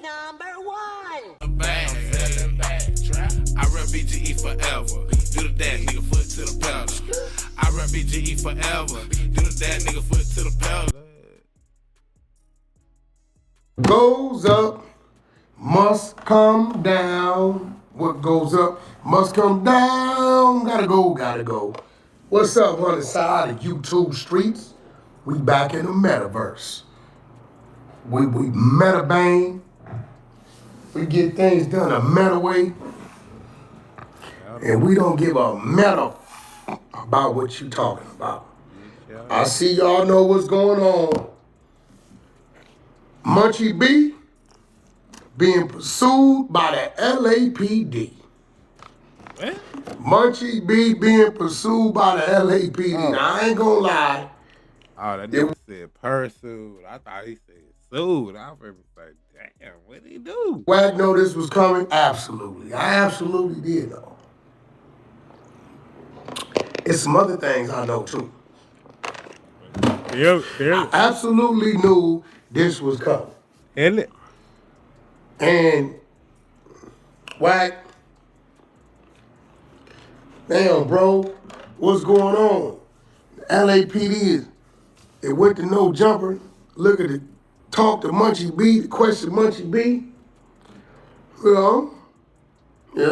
#1. I run BGE forever. Do the dad nigga foot to the pedal. I run BGE forever. Do the dad nigga foot to the pedal. Goes up, must come down. What goes up must come down. Gotta go. What's up on the side of YouTube streets? We back in the metaverse. We meta bang. We get things done a meta way. And we don't give a meta about what you talking about. I see y'all know what's going on. Munchie B being pursued by the LAPD. What? Munchie B being pursued by the LAPD. Now, I ain't gonna lie. Oh, that nigga said pursued. I thought he said sued. I was like, damn, what did he do? Wack know this was coming? Absolutely. I absolutely did know. It's some other things I know too. I absolutely knew this was coming. And Wack, damn, bro, what's going on? LAPD it went to no jumper. Look at it. Talk to Munchie B. The question Munchie B. Yeah.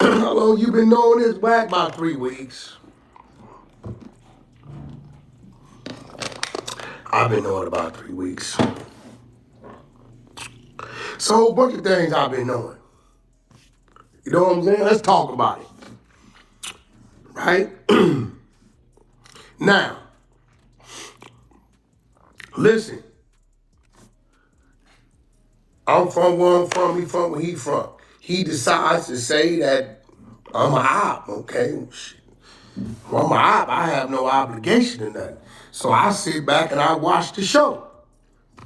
How long you been knowing this? Wack? About 3 weeks. I've been knowing about 3 weeks. So a whole bunch of things I've been knowing. You know what I'm saying? Let's talk about it. Right? Now, listen. I'm from where I'm from, he from where he from. He decides to say that I'm a op, okay? Shit. Well, I'm a op, I have no obligation to nothing. So I sit back and I watch the show.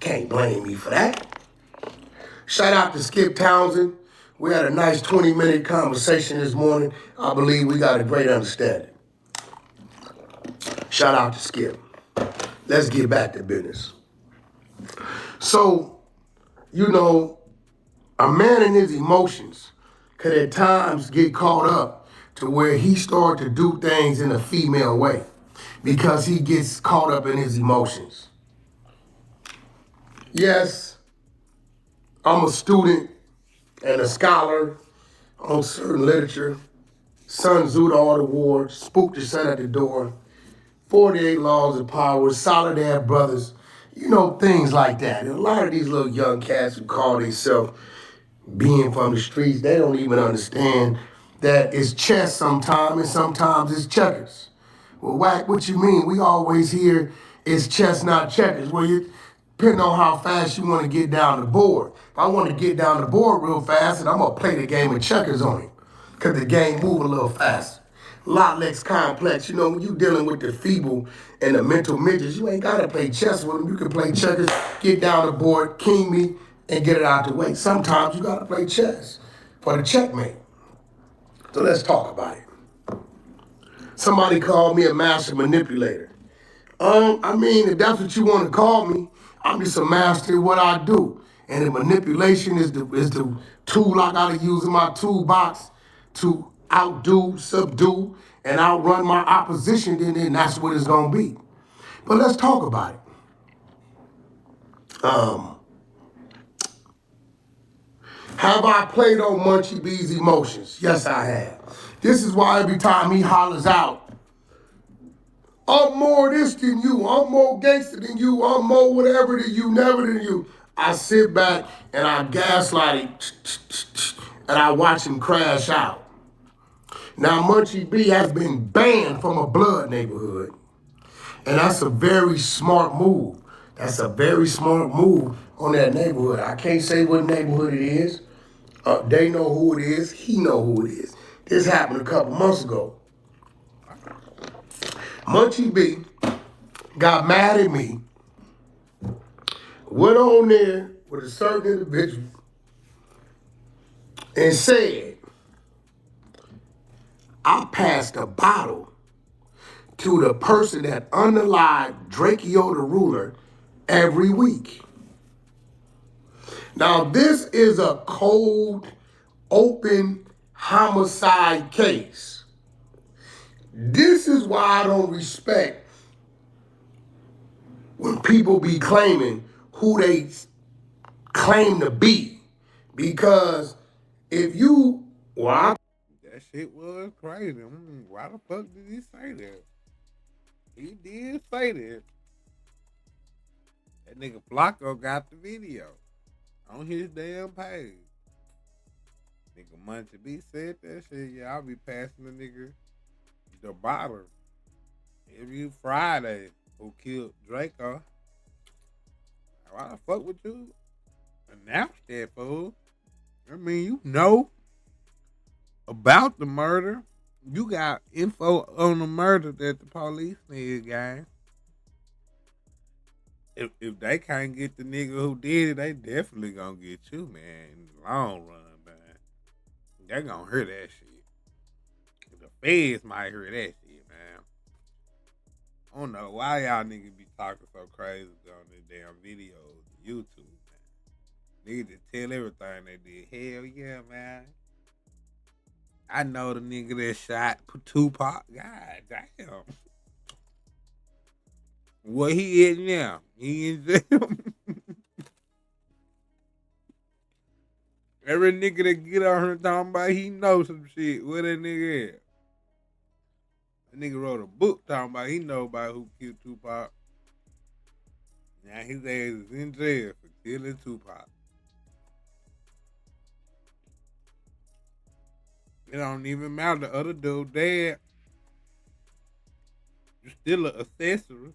Can't blame me for that. Shout out to Skip Townsend. We had a nice 20-minute conversation this morning. I believe we got a great understanding. Shout out to Skip. Let's get back to business. So, you know, a man in his emotions could at times get caught up to where he started to do things in a female way because he gets caught up in his emotions. Yes, I'm a student and a scholar on certain literature. Sun Tzu the Art of War, Spook the Sun at the Door, 48 Laws of Power, Solid Brothers, you know, things like that. And a lot of these little young cats who call themselves being from the streets, they don't even understand that it's chess sometimes and sometimes it's checkers. Well, Wack, what you mean? We always hear it's chess, not checkers. Well, you depending on how fast you want to get down the board. If I want to get down the board real fast, and I'm going to play the game of checkers on it because the game move a little faster. A lot less complex. You know, when you dealing with the feeble and the mental midgets, you ain't got to play chess with them. You can play checkers, get down the board, king me, and get it out the way. Sometimes you got to play chess for the checkmate. So let's talk about it. Somebody called me a master manipulator. I mean, if that's what you want to call me, I'm just a master of what I do. And the manipulation is the tool I got to use in my toolbox to outdo, subdue, and outrun my opposition, then that's what it's going to be. But let's talk about it. Have I played on Munchie B's emotions? Yes, I have. This is why every time he hollers out, I'm more this than you, I'm more gangster than you, I'm more whatever than you, never than you. I sit back and I gaslight him and I watch him crash out. Now, Munchie B has been banned from a blood neighborhood. And that's a very smart move. That's a very smart move on that neighborhood. I can't say what neighborhood it is. They know who it is. He know who it is. This happened a couple months ago. Munchie B got mad at me, went on there with a certain individual and said, I passed a bottle to the person that unalived Drakeo the ruler every week. Now, this is a cold, open homicide case. This is why I don't respect when people be claiming who they claim to be. Because if you, that shit was crazy. Why the fuck did he say that? He did say that. That nigga Flacco got the video on his damn page. Nigga Munchie B said that shit. Yeah, I'll be passing the nigga the bottle every Friday who killed Drakeo. Why the fuck would you announce that, fool? I mean, you know about the murder. You got info on the murder that the police need, gang. If they can't get the nigga who did it, they definitely gonna get you, man, in the long run, man. They gonna hear that shit. The feds might hear that shit, man. I don't know why y'all niggas be talking so crazy on this damn videos on YouTube, man. Niggas just tell everything they did. Hell yeah, man. I know the nigga that shot Tupac. God damn. What he is now? He in jail. Every nigga that get on here talking about he knows some shit. Where that nigga at? That nigga wrote a book talking about he know about who killed Tupac. Now his ass is in jail for killing Tupac. It don't even matter. The other dude dead. You're still an accessory.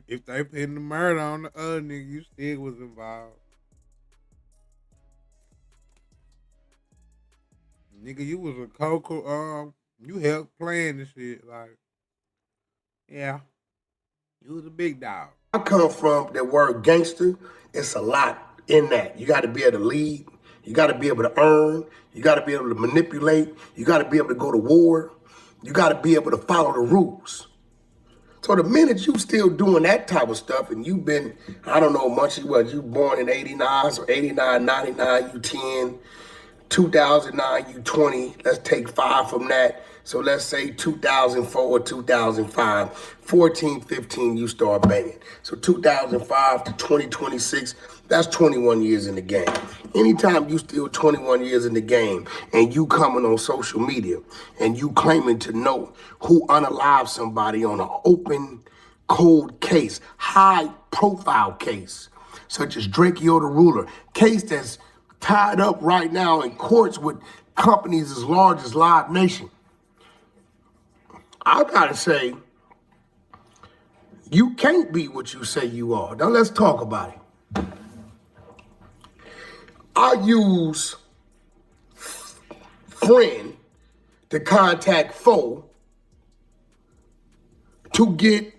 If they putting the murder on the other nigga, you still was involved. Nigga, you was a coco, you helped playing this shit. Like, yeah, you was a big dog. I come from, that word gangster, it's a lot in that. You got to be able to lead. You got to be able to earn. You got to be able to manipulate. You got to be able to go to war. You got to be able to follow the rules. So the minute you still doing that type of stuff and you've been, I don't know, Munchie, what, you born in 89, so 89, 99, you 10, 2009, you 20. Let's take 5 from that. So let's say 2004 or 2005, 14, 15, you start banging. So 2005 to 2026, that's 21 years in the game. Anytime you still 21 years in the game and you coming on social media and you claiming to know who unalived somebody on an open, cold case, high profile case, such as Drakeo the Ruler, case that's tied up right now in courts with companies as large as Live Nation. I gotta say, you can't be what you say you are. Now let's talk about it. I use friend to contact foe to get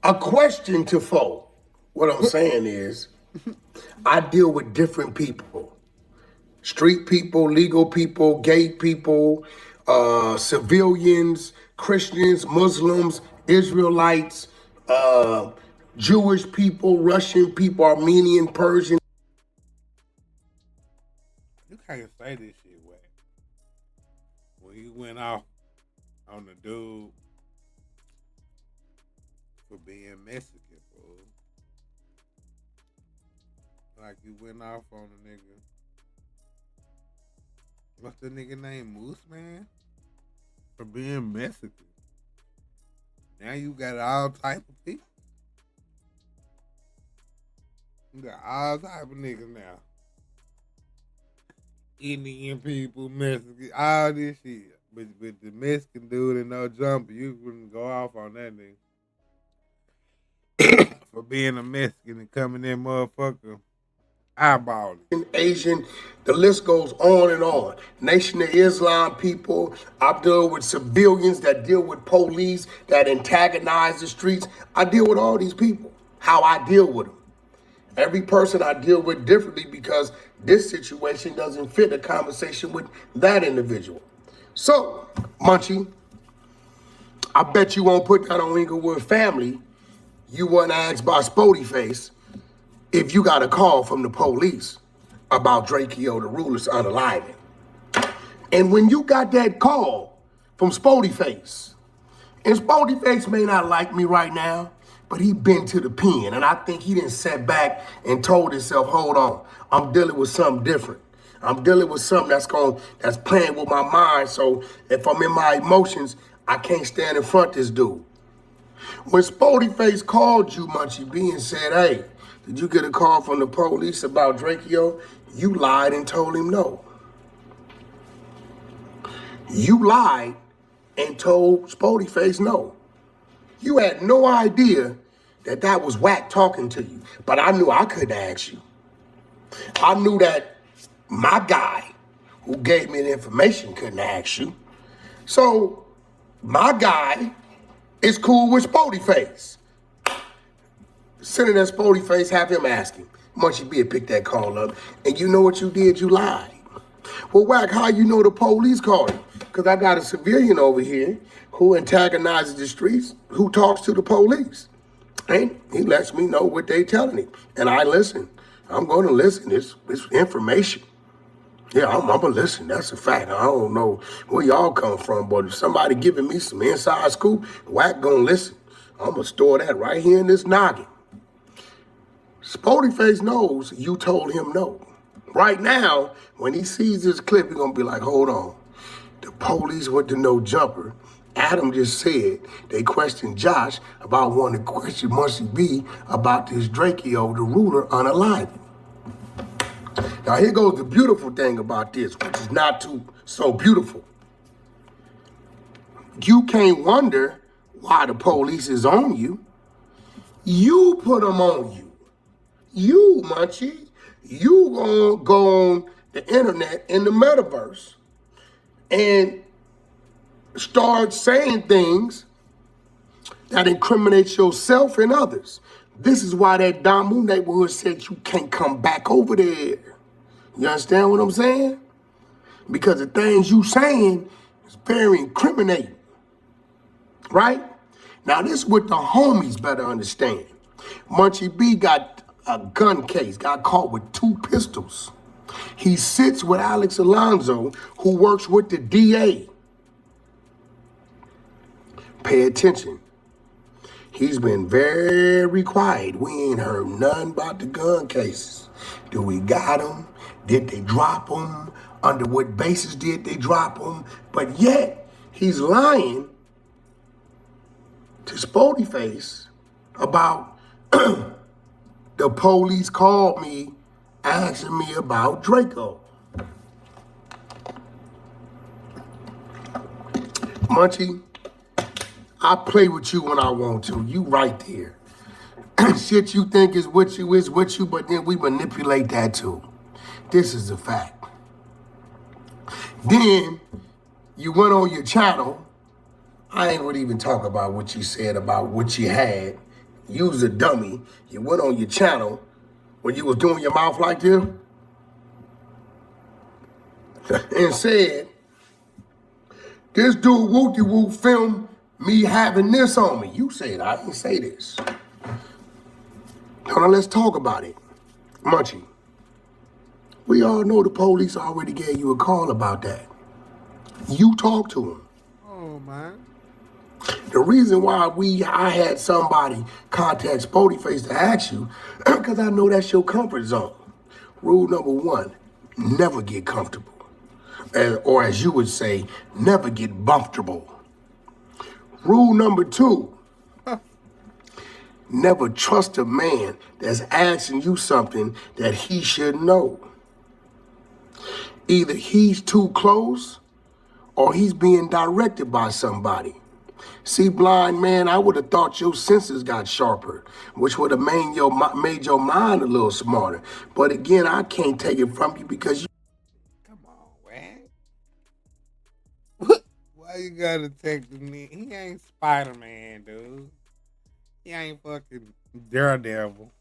a question to foe. What I'm saying is, I deal with different people. Street people, legal people, gay people, civilians, Christians, Muslims, Israelites, Jewish people, Russian people, Armenian, Persian. You can't say this shit, Wack. When he went off on the dude for being Mexican, fool. Like you went off on the nigga. What's the nigga name? Moose, man? For being Mexican. Now you got all type of people. You got all type of niggas now. Indian people, Mexican, all this shit. But the Mexican dude and no jumper, you couldn't go off on that nigga. For being a Mexican and coming in motherfucker eyeballing. Asian, the list goes on and on. Nation of Islam people, I deal with civilians that deal with police, that antagonize the streets. I deal with all these people, how I deal with them. Every person I deal with differently because this situation doesn't fit a conversation with that individual. So, Munchie, I bet you won't put that on Inglewood Family. You weren't asked by Spody Face if you got a call from the police about Drakeo, the ruler's unaliving. And when you got that call from Spody Face, and Spody Face may not like me right now, but he been to the pen, and I think he didn't sat back and told himself, hold on, I'm dealing with something different. I'm dealing with something that's playing with my mind, so if I'm in my emotions, I can't stand in front of this dude. When Spody Face called you, Munchie B, and said, hey, did you get a call from the police about Drakeo? You lied and told him no. You lied and told Spody Face no. You had no idea that that was Wack talking to you, but I knew I couldn't ask you. I knew that my guy who gave me the information couldn't ask you. So my guy is cool with Spody Face. Sending that Spody Face, have him ask him. Munchie B picked that call up, and you know what you did? You lied. Well, Wack, how you know the police called you? Because I got a civilian over here who antagonizes the streets, who talks to the police. And he lets me know what they telling him. And I listen. I'm going to listen. It's information. Yeah, I'm going to listen. That's a fact. I don't know where y'all come from, but if somebody giving me some inside scoop, Wack going to listen. I'm going to store that right here in this noggin. Spody Face knows you told him no. Right now, when he sees this clip, he's going to be like, hold on. The police went to no jumper. Adam just said they questioned Josh about wanting to question Munchie B about this Drakeo, the ruler, unaliving. Now here goes the beautiful thing about this, which is not too so beautiful. You can't wonder why the police is on you. You put them on you. You, Munchie, you gonna go on the internet in the metaverse and start saying things that incriminate yourself and others. This is why that Damu neighborhood said you can't come back over there. You understand what I'm saying? Because the things you saying is very incriminating, right? Now this is what the homies better understand. Munchie B got a gun case, got caught with 2 pistols. He sits with Alex Alonso, who works with the DA. Pay attention. He's been very quiet. We ain't heard nothing about the gun cases. Do we got them? Did they drop them? Under what basis did they drop them? But yet, he's lying to Spody Face about the police called me asking me about Drakeo. Munchie, I play with you when I want to. You right there. Shit you think is with you, but then we manipulate that too. This is a fact. Then you went on your channel. I ain't gonna even talk about what you said about what you had. You was a dummy. You went on your channel when you was doing your mouth like this and said, this dude whoop-de-whoop filmed me having this on me. You said I didn't say this. Now let's talk about it. Munchie, we all know the police already gave you a call about that. You talked to him. Oh, man. The reason why I had somebody contact Spody Face to ask you, because I know that's your comfort zone. Rule number 1, never get comfortable. Or as you would say, never get bumptable. Rule number 2, never trust a man that's asking you something that he should know. Either he's too close or he's being directed by somebody. See, blind man, I would have thought your senses got sharper, which would have made your mind a little smarter. But again, I can't take it from you because you... Come on, man. Why you gotta take the me? He ain't Spider-Man, dude. He ain't fucking Daredevil.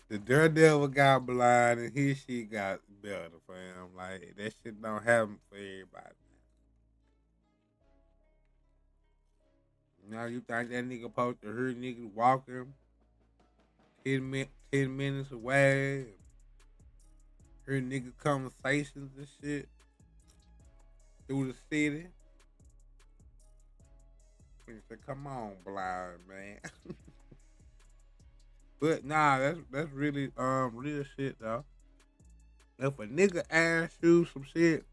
The Daredevil got blind and she got better for him. Like, that shit don't happen for everybody. Now you think that nigga supposed to hear niggas walking, hit me? 10 minutes away. Heard nigga conversations and shit through the city. Nigga said, come on, blind man. But nah, that's really real shit though. If a nigga ask you some shit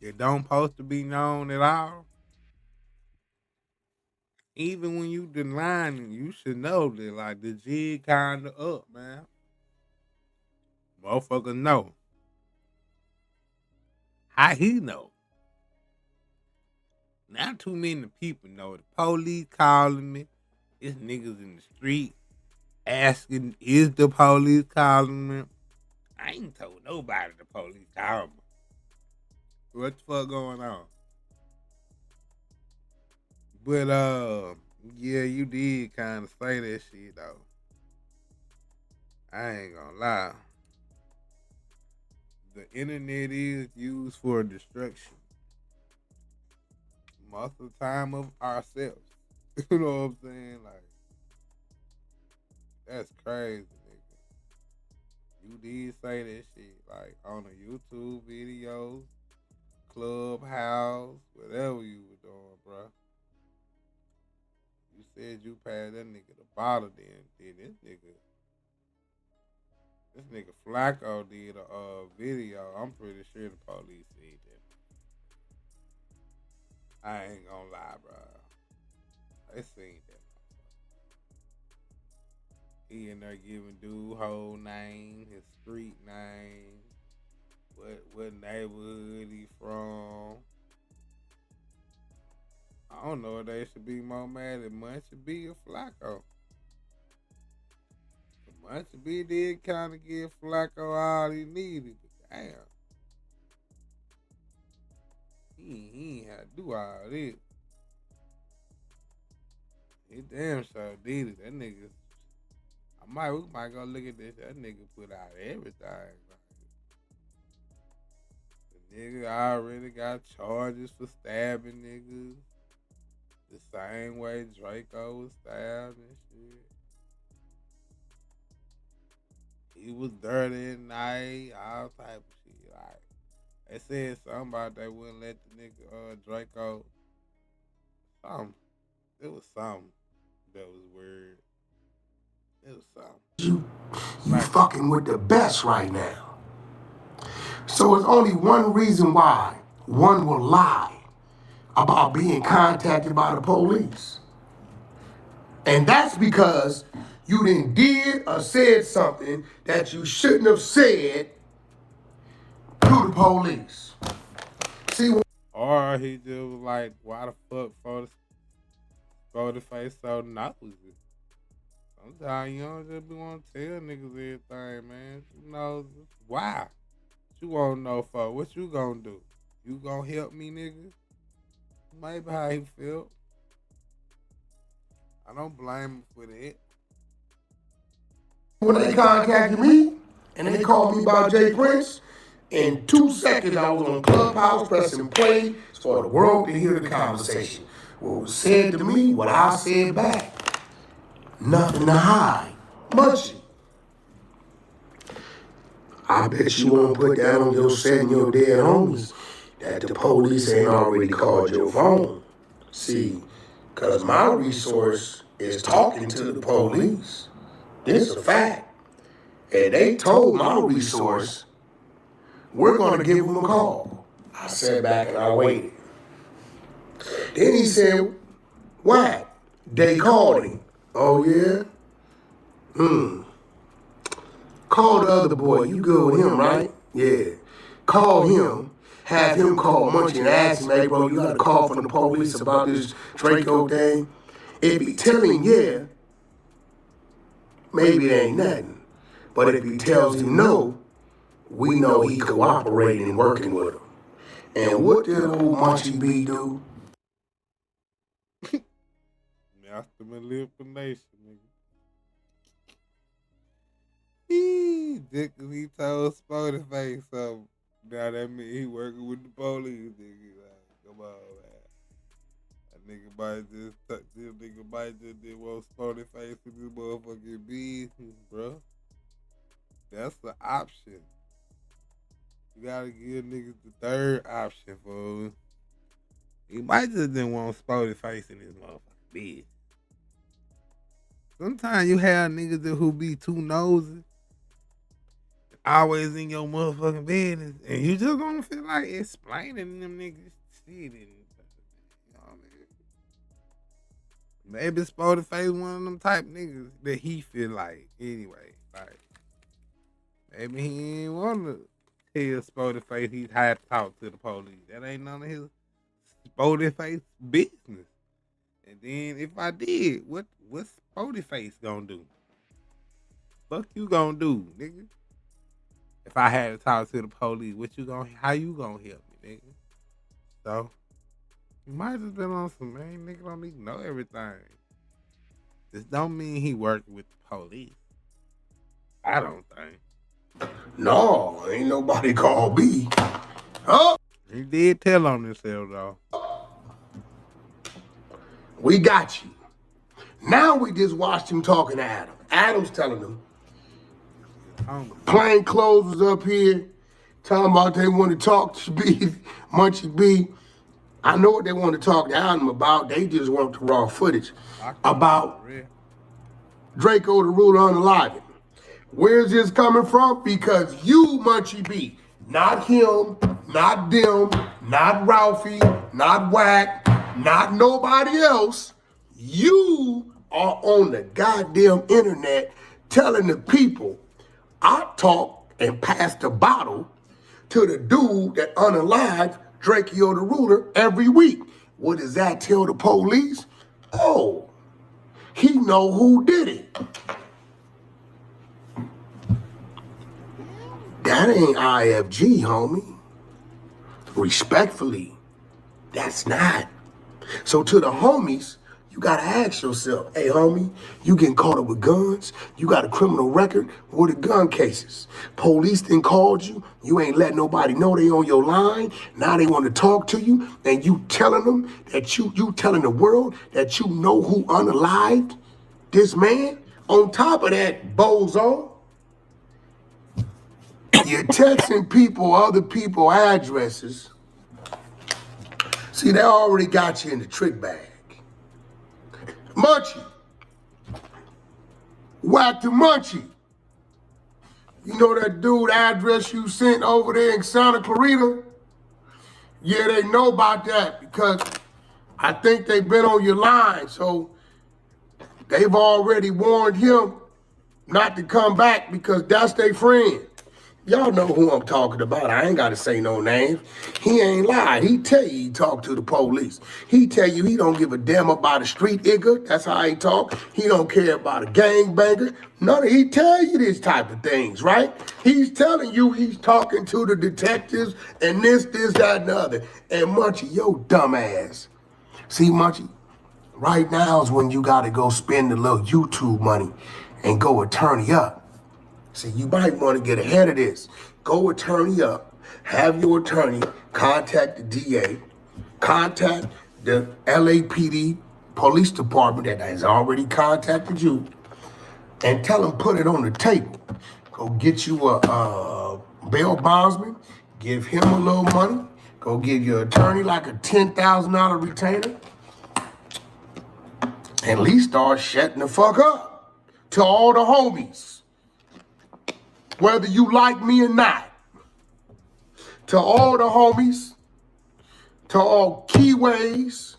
that don't supposed to be known at all, even when you denying it, you should know that like the jig kinda up, man. Motherfucker know. How he know? Not too many people know. The police calling me. It's niggas in the street asking, is the police calling me? I ain't told nobody the police called me. What the fuck going on? But yeah, you did kind of say that shit though. I ain't gonna lie. The internet is used for destruction. Most of the time of ourselves. You know what I'm saying? Like, that's crazy, nigga. You did say that shit, like on a YouTube video, Clubhouse, whatever you were doing, bro. You said you passed that nigga the bottle, then this nigga Flacco did a video. I'm pretty sure the police said that. I ain't gonna lie, bro. They seen that. He in there giving dude whole name, his street name, what neighborhood he from. I don't know if they should be more mad at Munchie B or Flacco. Munchie B did kind of give Flacco all he needed, but damn. He ain't had to do all this. He damn sure did it. That nigga, we might go look at this. That nigga put out everything. The nigga already got charges for stabbing niggas. The same way Drakeo was stabbed and shit. He was dirty at night, all type of shit. Like, they said something about they wouldn't let the nigga Drakeo. Something. It was something that was weird. It was something. You fucking with the best right now. So it's only one reason why one will lie about being contacted by the police. And that's because you did or said something that you shouldn't have said to the police. See, or he just was like, why the fuck photo face so nosy? Sometimes you don't just be want to tell niggas everything, man. You know, why? What you want to know for? What you gonna do? You gonna help me, nigga? Maybe how he felt. I don't blame him for that. when they contacted me and they called me about Jay Prince, in 2 seconds I was on Clubhouse pressing play for the world to hear the conversation. What was said to me, what I said back. Nothing to hide. Munchie. I bet you won't put that on your set and your dead homies that the police ain't already called your phone. See, because my resource is talking to the police. This is a fact. And they told my resource, we're going to give them a call. I sat back and I waited. Then he said, Wack, they called him. Oh, yeah? Call the other boy. You good with him, right? Yeah. Call him. Have him call Munchie and ask him, hey, bro, you got a call from the police about this Drakeo thing? If he tell him, yeah, maybe it ain't nothing. But if he tells him no, we know he cooperating and working with him. And what did old Munchie B do? Master manipulation, nigga. He told Spotty Face something. Now that mean he working with the police, nigga. Like, come on, man. This nigga might just did want sporty face in this motherfucking business, bro. That's the option. You gotta give niggas the third option, fool. He might just didn't want sporty face in his motherfucking business. Sometimes you have niggas who be too nosy, always in your motherfucking business, and you just gonna feel like explaining them niggas shit. And, you know what I mean? Maybe Sporty Face one of them type niggas that he feel like anyway. Like maybe he ain't want to tell Sporty Face he had to talk to the police. That ain't none of his Sporty Face business. And then if I did, what's Sporty Face gonna do? Fuck you gonna do, nigga? If I had to talk to the police, how you gonna help me, nigga? So, you might just been on some, man, nigga don't need to know everything. This don't mean he working with the police. I don't think. No, ain't nobody called me. Huh? He did tell on himself, though. We got you. Now we just watched him talking to Adam. Adam's telling him, plain clothes was up here, talking about they want to talk to B, Munchie B. I know what they want to talk to Adam about. They just want the raw footage about Drakeo the Ruler unaliving. Where's this coming from? Because you, Munchie B, not him, not them, not Ralphie, not Wack, not nobody else. You are on the goddamn internet telling the people I talk and pass the bottle to the dude that unalived Drakeo the Ruler every week. What does that tell the police? Oh, he know who did it. That ain't IFG, homie. Respectfully, that's not. So to the homies, you gotta ask yourself, hey homie, you getting caught up with guns? You got a criminal record? What are gun cases? Police then called you, you ain't letting nobody know they on your line. Now they want to talk to you, and you telling them that you telling the world that you know who unalived this man? On top of that, bozo, you're texting people, other people addresses. See, they already got you in the trick bag. Munchie. Wack the Munchie. You know that dude address you sent over there in Santa Clarita? Yeah, they know about that because I think they've been on your line. So they've already warned him not to come back because that's their friend. Y'all know who I'm talking about. I ain't got to say no names. He ain't lied. He tell you he talk to the police. He tell you he don't give a damn about a street nigga. That's how he talk. He don't care about a gangbanger. None of he tell you this type of things, right? He's telling you he's talking to the detectives and this, that, and the other. And Munchie, yo dumb ass. See, Munchie, right now is when you got to go spend the little YouTube money and go attorney up. See, you might want to get ahead of this. Go attorney up. Have your attorney contact the DA, contact the LAPD police department that has already contacted you, and tell them put it on the table. Go get you a bail bondsman, give him a little money, go give your attorney like a $10,000 retainer, and at least start shutting the fuck up to all the homies. Whether you like me or not, to all the homies, to all keyways,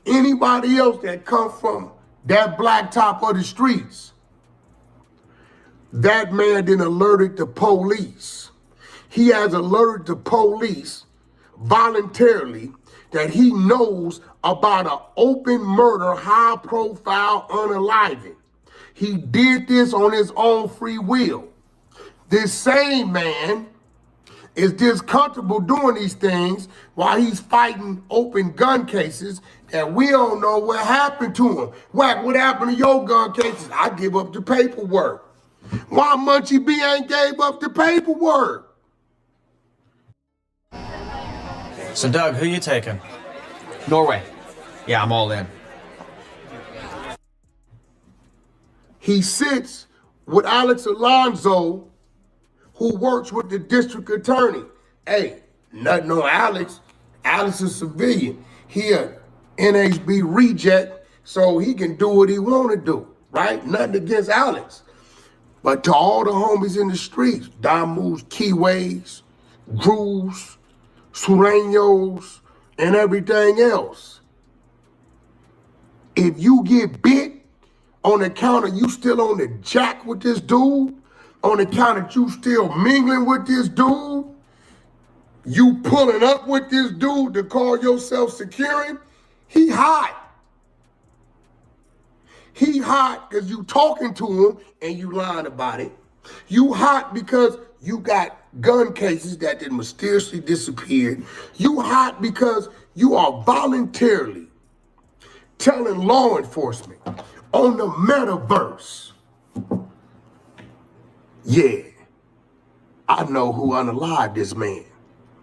anybody else that come from that blacktop of the streets, that man then alerted the police. He has alerted the police voluntarily that he knows about an open murder, high profile unaliving. He did this on his own free will. This same man is just comfortable doing these things while he's fighting open gun cases and we don't know what happened to him. Wack, what happened to your gun cases? I give up the paperwork. Why Munchie B ain't gave up the paperwork? So Doug, who you taking? Norway. Yeah, I'm all in. He sits with Alex Alonso, who works with the district attorney. Hey, nothing on Alex. Alex is civilian. He a NHB reject, so he can do what he want to do, right? Nothing against Alex. But to all the homies in the streets, Damus, Keyways, Grooves, Sureños, and everything else, if you get bit on account of you still on the jack with this dude, on account of you still mingling with this dude, you pulling up with this dude to call yourself securing, he hot. He hot because you talking to him and you lying about it. You hot because you got gun cases that did mysteriously disappeared. You hot because you are voluntarily telling law enforcement on the metaverse, yeah, I know who unalived this man.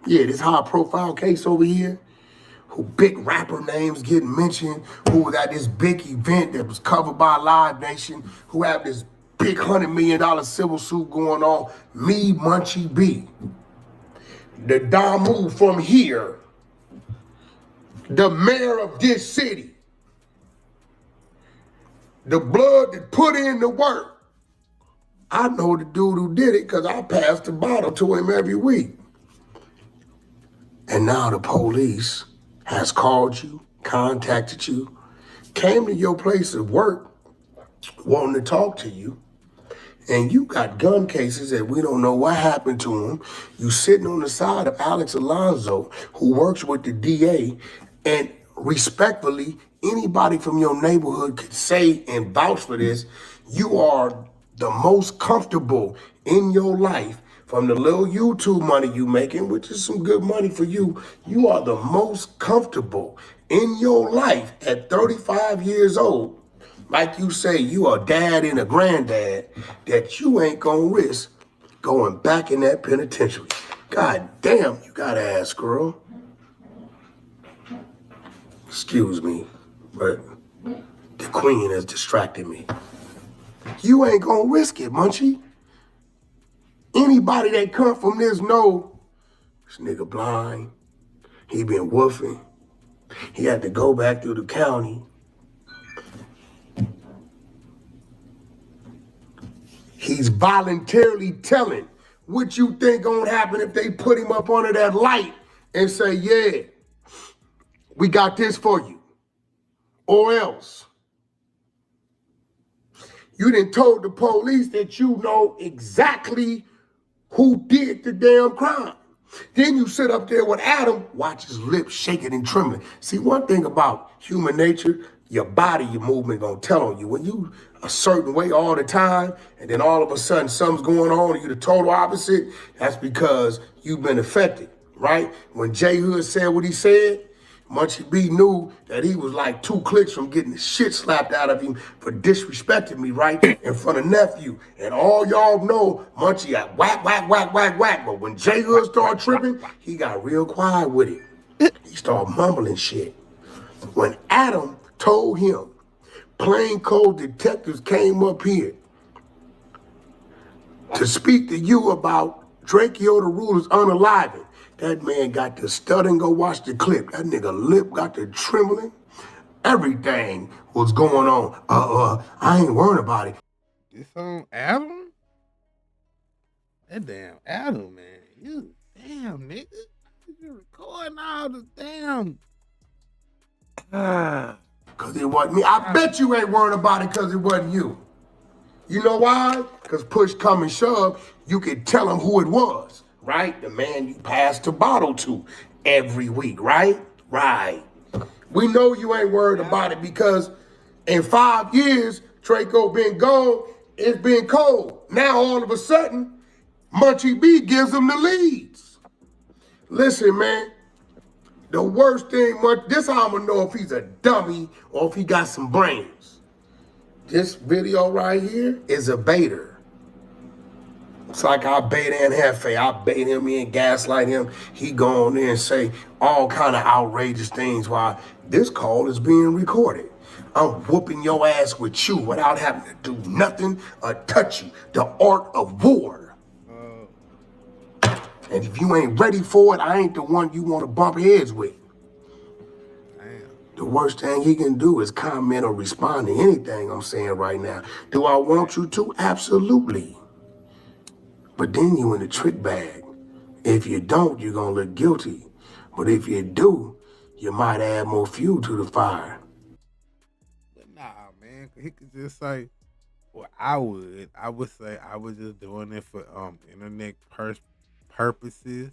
Yeah, this high profile case over here, who big rapper names getting mentioned, who was at this big event that was covered by Live Nation, who have this big $100 million civil suit going on, me, Munchie B. The Damu from here, the mayor of this city, the blood that put in the work. I know the dude who did it because I passed the bottle to him every week. And now the police has called you, contacted you, came to your place of work, wanting to talk to you, and you got gun cases that we don't know what happened to them. You sitting on the side of Alex Alonso, who works with the DA, and respectfully, anybody from your neighborhood could say and vouch for this, you are the most comfortable in your life from the little YouTube money you making, which is some good money for you. You are the most comfortable in your life at 35 years old. Like you say, you are a dad and a granddad that you ain't gonna risk going back in that penitentiary. God damn, you gotta ask, girl. Excuse me, but the queen has distracted me. You ain't gonna risk it, Munchie. Anybody that come from this know this nigga blind. He been woofing. He had to go back through the county. He's voluntarily telling what you think gonna happen if they put him up under that light and say, yeah, we got this for you. Or else. You done told the police that you know exactly who did the damn crime. Then you sit up there with Adam, watch his lips shaking and trembling. See, one thing about human nature, your body, your movement gonna tell on you. When you a certain way all the time, and then all of a sudden something's going on and you the total opposite, that's because you've been affected, right? When J Hood said what he said, Munchie B knew that he was like 2 clicks from getting the shit slapped out of him for disrespecting me, right? In front of nephew. And all y'all know Munchie got whack, whack, whack, whack, whack. But when J Hood started tripping, he got real quiet with it. He started mumbling shit. When Adam told him, plain cold detectives came up here to speak to you about Drakeo the Ruler's unaliving, that man got to stutter and go watch the clip. That nigga lip got to trembling. Everything was going on. I ain't worried about it. This on Adam? That damn Adam, man. You damn nigga. You recording all the damn. Cause it wasn't me. I bet you ain't worried about it cause it wasn't you. You know why? Cause push come and shove, you could tell him who it was. Right? The man you pass the bottle to every week, right? Right. We know you ain't worried about it because in 5 years, Drakeo been gone, it's been cold. Now all of a sudden, Munchie B gives him the leads. Listen, man, the worst thing, this how I'm gonna know if he's a dummy or if he got some brains. This video right here is a baiter. It's like I bait and Hefe. I bait him in, gaslight him. He go on there and say all kind of outrageous things while this call is being recorded. I'm whooping your ass with you without having to do nothing or touch you. The art of war. And if you ain't ready for it, I ain't the one you want to bump heads with. Damn. The worst thing he can do is comment or respond to anything I'm saying right now. Do I want you to? Absolutely. But then you in the trick bag. If you don't, you're gonna look guilty. But if you do, you might add more fuel to the fire. But nah, man, he could just say, well, I would say I was just doing it for internet purposes.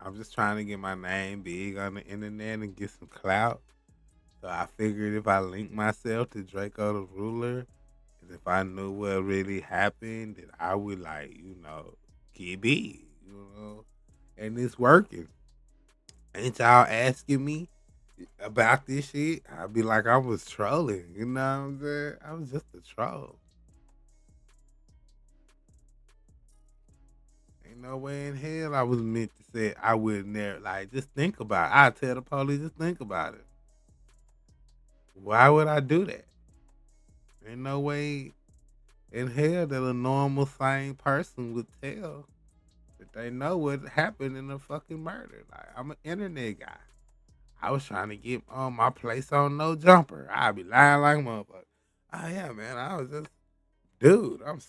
I'm just trying to get my name big on the internet and get some clout. So I figured if I link myself to Drakeo the Ruler, and if I knew what really happened, then I would get big, and it's working. Ain't y'all asking me about this shit? I'd be like, I was trolling, you know what I'm saying? I was just a troll. Ain't no way in hell I was meant to say I would never, just think about it. I tell the police, just think about it. Why would I do that? Ain't no way in hell that a normal, sane person would tell that they know what happened in a fucking murder. Like, I'm an internet guy. I was trying to get my place on No Jumper. I'd be lying like a motherfucker. Oh, yeah, man, I was just, dude, I'm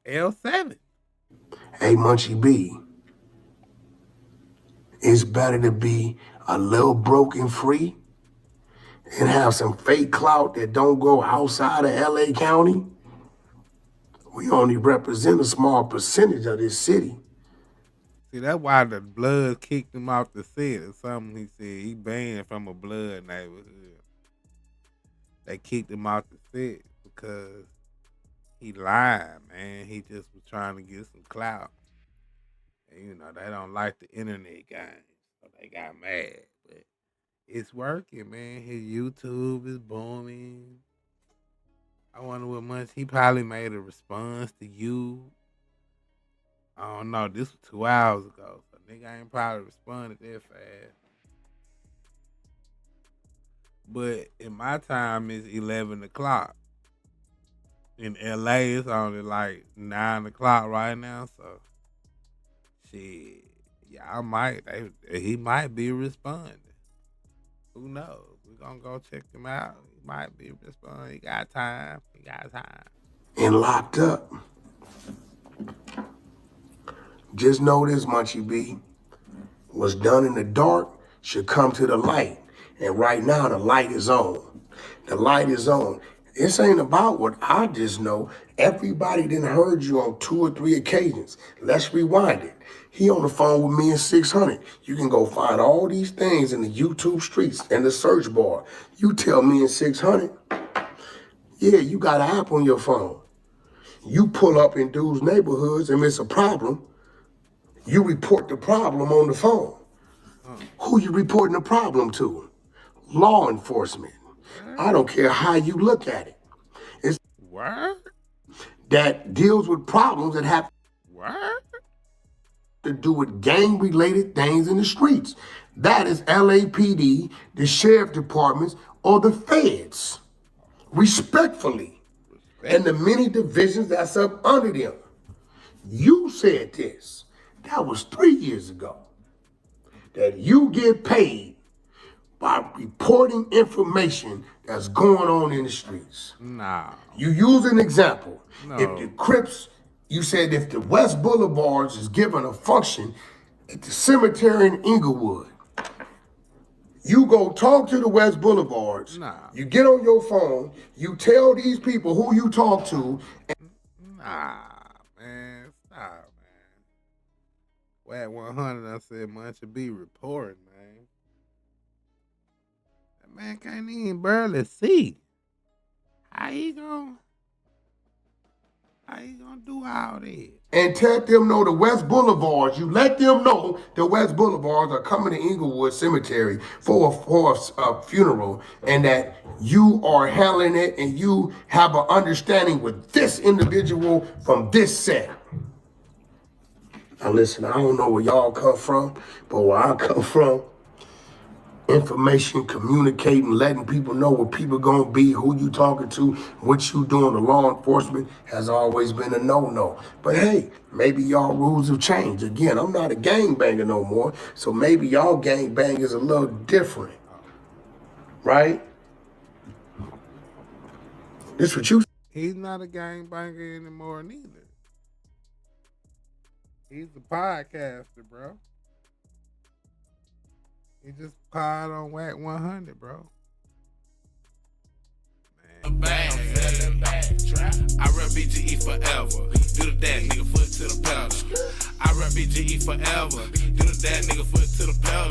L7. Hey, Munchie B, it's better to be a little broken free and have some fake clout that don't go outside of LA County. We only represent a small percentage of this city. See, that's why the blood kicked him off the set or something. He said he banned from a blood neighborhood. They kicked him off the set because he lied, man. He just was trying to get some clout. And, they don't like the internet games, so they got mad. But it's working, man. His YouTube is booming. I wonder what much he probably made a response to you. I don't know. This was 2 hours ago, so nigga ain't probably responded that fast. But in my time, it's 11 o'clock. In LA, it's only like 9 o'clock right now, so shit. Yeah, he might be responding. Who knows? We're gonna go check him out. He might be responding. He got time. And locked up. Just know this, Munchie B. What's done in the dark should come to the light. And right now, the light is on. The light is on. This ain't about what I just know. Everybody done heard you on 2 or 3 occasions. Let's rewind it. He on the phone with me in 600. You can go find all these things in the YouTube streets and the search bar. You tell me in 600, yeah, you got an app on your phone. You pull up in dudes' neighborhoods and it's a problem. You report the problem on the phone. Who you reporting the problem to? Law enforcement. I don't care how you look at it. It's that deals with problems that have to do with gang-related things in the streets. That is LAPD, the sheriff departments, or the feds. Respectfully. And the many divisions that's up under them. You said this. That was 3 years ago. That you get paid by reporting information that's going on in the streets. Nah. You use an example. No. If the Crips, you said if the West Boulevards is given a function at the cemetery in Inglewood, you go talk to the West Boulevards, you get on your phone, you tell these people who you talk to. Nah, man, stop, man. Wack 100, I said Munchie be reporting, man. That man can't even barely see. How you gonna do all this? And let them know the West Boulevards. You let them know the West Boulevards are coming to Inglewood Cemetery for a funeral, and that you are handling it, and you have an understanding with this individual from this set. Now listen, I don't know where y'all come from, but where I come from, information, communicating, letting people know where people gonna be, who you talking to, what you doing to law enforcement has always been a no-no. But hey, maybe y'all rules have changed. Again, I'm not a gangbanger no more, so maybe y'all gangbang is a little different, right? This what you. He's not a gangbanger anymore neither. He's a podcaster, bro. He just pod on Wack 100, bro. I rep BGE forever. Do the dash, nigga, foot to the pedal. I rep BGE forever. Do the dash, nigga, foot to the pedal.